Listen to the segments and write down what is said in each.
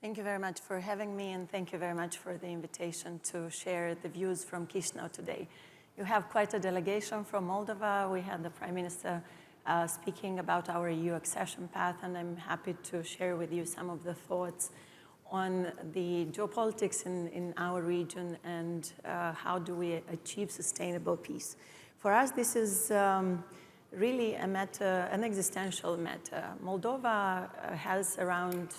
Thank you very much for having me, and thank you very much for the invitation to share the views from Chisinau today. You have quite a delegation from Moldova. We had the Prime Minister speaking about our EU accession path, and I'm happy to share with you some of the thoughts on the geopolitics in our region and how do we achieve sustainable peace. For us, this is really a matter, an existential matter. Moldova has around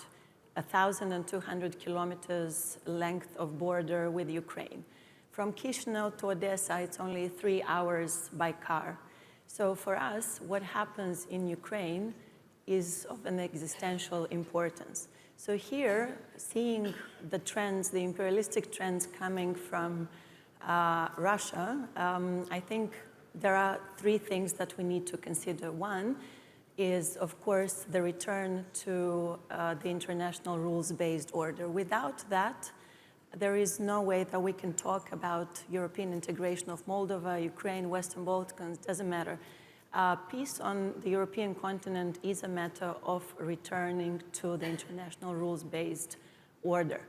1,200 kilometers length of border with Ukraine. From Chisinau to Odessa, it's only 3 hours by car. So for us, what happens in Ukraine is of an existential importance. So here, seeing the trends, the imperialistic trends coming from Russia, I think there are 3 things that we need to consider. One is, of course, the return to the international rules-based order. Without that, there is no way that we can talk about European integration of Moldova, Ukraine, Western Balkans, doesn't matter. Peace on the European continent is a matter of returning to the international rules-based order.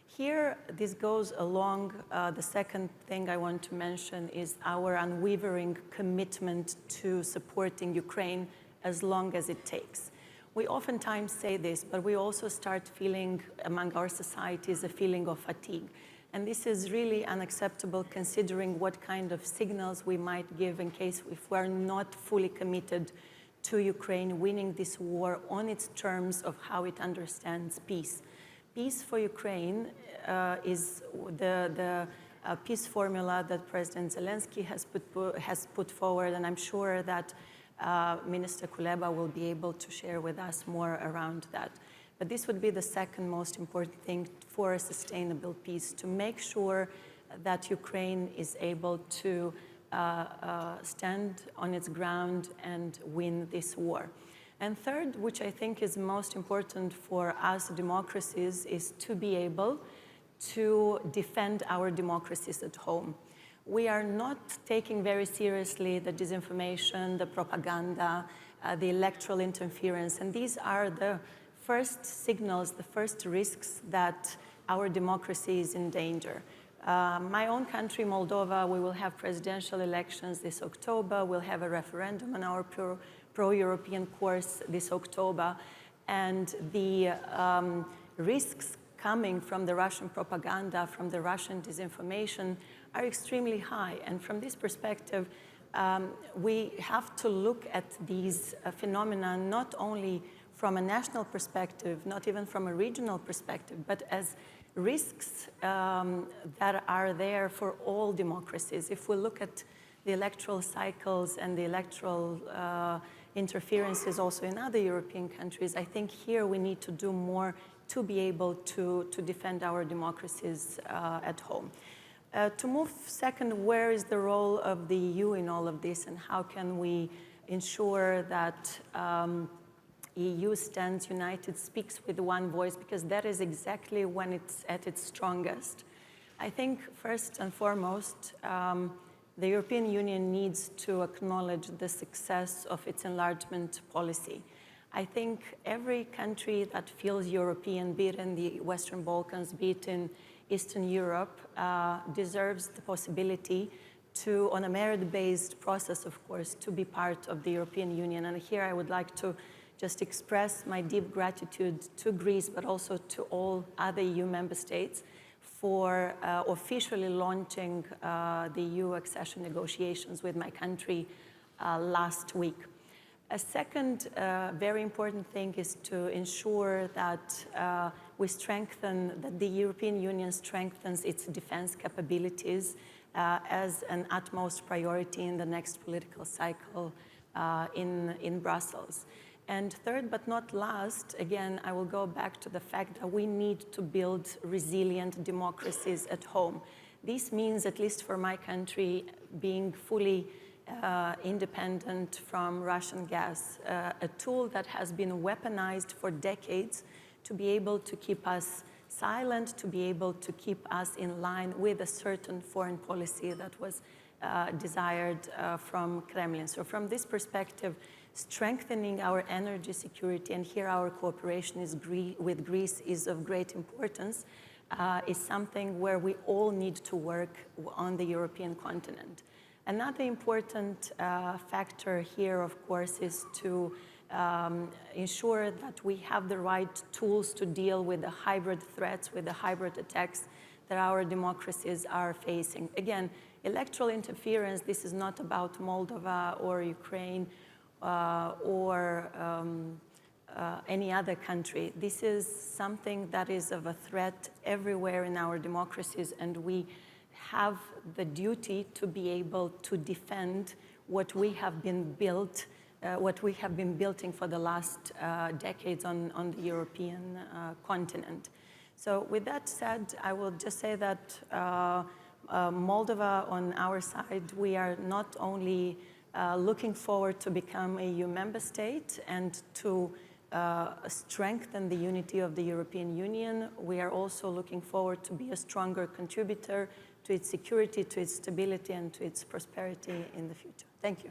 Here, this goes along, the second thing I want to mention is our unwavering commitment to supporting Ukraine as long as it takes. We oftentimes say this, but we also start feeling among our societies a feeling of fatigue. And this is really unacceptable considering what kind of signals we might give in case if we're not fully committed to Ukraine winning this war on its terms of how it understands peace. Peace for Ukraine is the peace formula that President Zelensky has put forward, and I'm sure that Minister Kuleba will be able to share with us more around that. But this would be the second most important thing for a sustainable peace, to make sure that Ukraine is able to stand on its ground and win this war. And third, which I think is most important for us democracies, is to be able to defend our democracies at home. We are not taking very seriously the disinformation, the propaganda, the electoral interference, and these are the first signals, the first risks that our democracy is in danger. My own country, Moldova, we will have presidential elections this October. We'll have a referendum on our pro-European course this October. And the risks coming from the Russian propaganda, from the Russian disinformation, are extremely high. And from this perspective, we have to look at these phenomena not only from a national perspective, not even from a regional perspective, but as risks that are there for all democracies. If we look at the electoral cycles and the electoral interferences also in other European countries, I think here we need to do more to be able to defend our democracies at home. To move second, where is the role of the EU in all of this, and how can we ensure that EU stands united, speaks with one voice, because that is exactly when it's at its strongest. I think first and foremost, the European Union needs to acknowledge the success of its enlargement policy. I think every country that feels European, be it in the Western Balkans, be it in Eastern Europe, deserves the possibility to, on a merit-based process, of course, to be part of the European Union. And here I would like to just express my deep gratitude to Greece, but also to all other EU member states for officially launching the EU accession negotiations with my country last week. A second very important thing is to ensure that that the European Union strengthens its defense capabilities as an utmost priority in the next political cycle in Brussels. And third but not last, again, I will go back to the fact that we need to build resilient democracies at home. This means, at least for my country, being fully independent from Russian gas, a tool that has been weaponized for decades to be able to keep us silent, to be able to keep us in line with a certain foreign policy that was desired from Kremlin. So from this perspective, strengthening our energy security, and here our cooperation with Greece is of great importance, is something where we all need to work on the European continent. Another important factor here, of course, is to ensure that we have the right tools to deal with the hybrid threats, with the hybrid attacks that our democracies are facing. Again, electoral interference, this is not about Moldova or Ukraine or any other country. This is something that is of a threat everywhere in our democracies, and we have the duty to be able to defend what we have been building for the last decades on the European continent. So with that said, I will just say that Moldova, on our side, we are not only looking forward to become a EU member state and to strengthen the unity of the European Union, we are also looking forward to be a stronger contributor to its security, to its stability, and to its prosperity in the future. Thank you.